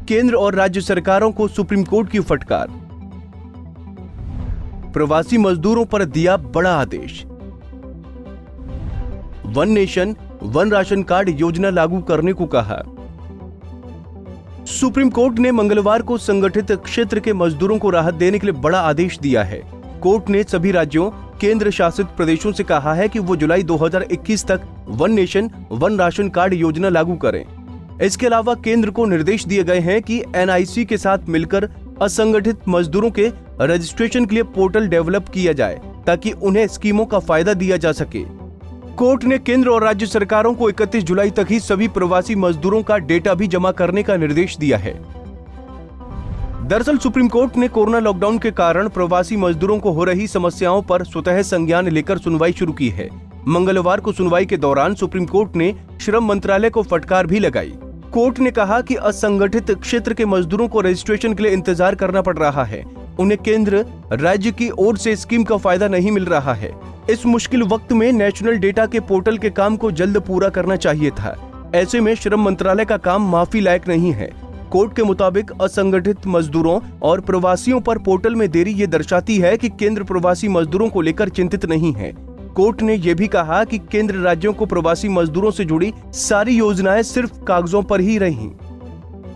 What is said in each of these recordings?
केंद्र और राज्य सरकारों को सुप्रीम कोर्ट की फटकार। प्रवासी मजदूरों पर दिया बड़ा आदेश। One nation one ration card योजना लागू करने को कहा। सुप्रीम कोर्ट ने मंगलवार को संगठित क्षेत्र के मजदूरों को राहत देने के लिए बड़ा आदेश दिया है। कोर्ट ने सभी राज्यों, केंद्र शासित प्रदेशों से कहा है कि वो जुलाई 2021 तक one nation one ration card योजना लागू करें। इसके अलावा केंद्र को निर्देश दिए गए हैं कि एनआईसी के साथ मिलकर असंगठित मजदूरों के रजिस्ट्रेशन के लिए पोर्टल डेवलप किया जाए ताकि उन्हें स्कीमों का फायदा दिया जा सके। कोर्ट ने केंद्र और राज्य सरकारों को 31 जुलाई तक ही सभी प्रवासी मजदूरों का डेटा भी जमा करने का निर्देश दिया है। दरअसल सुप्रीम कोर्ट ने कोरोना लॉकडाउन के कारण प्रवासी मजदूरों को हो रही समस्याओं पर स्वतः संज्ञान लेकर सुनवाई शुरू की है। मंगलवार को सुनवाई के दौरान सुप्रीम कोर्ट ने श्रम मंत्रालय को फटकार भी लगाई। कोर्ट ने कहा कि असंगठित क्षेत्र के मजदूरों को रजिस्ट्रेशन के लिए इंतजार करना पड़ रहा है। उन्हें केंद्र राज्य की ओर से स्कीम का फायदा नहीं मिल रहा है। इस मुश्किल वक्त में नेशनल डेटा के पोर्टल के काम को जल्द पूरा करना चाहिए था। ऐसे में श्रम मंत्रालय का काम माफी लायक नहीं है। कोर्ट के मुताबिक असंगठित मजदूरों और प्रवासियों पर पोर्टल में देरी ये दर्शाती है कि केंद्र प्रवासी मजदूरों को लेकर चिंतित नहीं है। कोर्ट ने यह भी कहा कि केंद्र राज्यों को प्रवासी मजदूरों से जुड़ी सारी योजनाएं सिर्फ कागजों पर ही रहीं।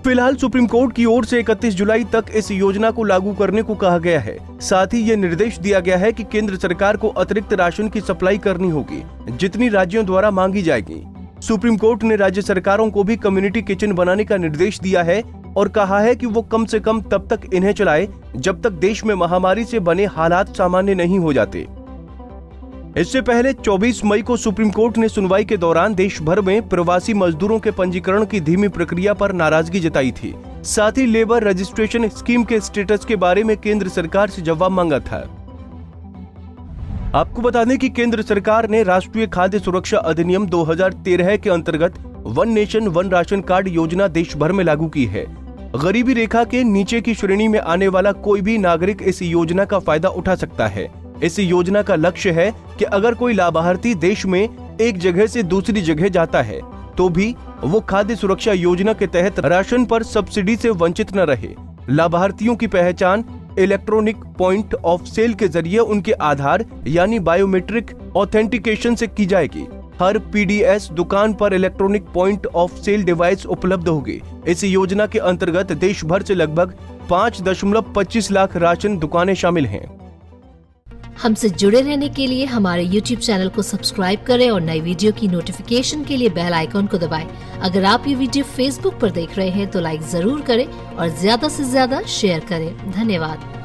फिलहाल सुप्रीम कोर्ट की ओर से 31 जुलाई तक इस योजना को लागू करने को कहा गया है। साथ ही ये निर्देश दिया गया है कि केंद्र सरकार को अतिरिक्त राशन की सप्लाई करनी होगी, जितनी राज्यों द्वारा मांगी जाएगी। सुप्रीम कोर्ट ने राज्य सरकारों को भी कम्युनिटी किचन बनाने का निर्देश दिया है और कहा है कि वो कम से कम तब तक इन्हें चलाए जब तक देश में महामारी से बने हालात सामान्य नहीं हो जाते। इससे पहले 24 मई को सुप्रीम कोर्ट ने सुनवाई के दौरान देश भर में प्रवासी मजदूरों के पंजीकरण की धीमी प्रक्रिया पर नाराजगी जताई थी। साथ ही लेबर रजिस्ट्रेशन स्कीम के स्टेटस के बारे में केंद्र सरकार से जवाब मांगा था। आपको बता दें कि केंद्र सरकार ने राष्ट्रीय खाद्य सुरक्षा अधिनियम 2013 के अंतर्गत one nation one ration card योजना देश भर में लागू की है। गरीबी रेखा के नीचे की श्रेणी में आने वाला कोई भी नागरिक इस योजना का फायदा उठा सकता है। इस योजना का लक्ष्य है कि अगर कोई लाभार्थी देश में एक जगह से दूसरी जगह जाता है तो भी वो खाद्य सुरक्षा योजना के तहत राशन पर सब्सिडी से वंचित न रहे। लाभार्थियों की पहचान इलेक्ट्रॉनिक पॉइंट ऑफ सेल के जरिए उनके आधार यानी बायोमेट्रिक ऑथेंटिकेशन से की जाएगी। हर पीडीएस दुकान पर electronic point of sale device उपलब्ध होगी। इस योजना के अंतर्गत देश भर से लगभग 5.25 लाख राशन दुकानें शामिल हैं। हमसे जुड़े रहने के लिए हमारे YouTube चैनल को सब्सक्राइब करें और नई वीडियो की नोटिफिकेशन के लिए बेल आइकॉन को दबाएं। अगर आप ये वीडियो Facebook पर देख रहे हैं तो लाइक जरूर करें और ज्यादा से ज्यादा शेयर करें। धन्यवाद।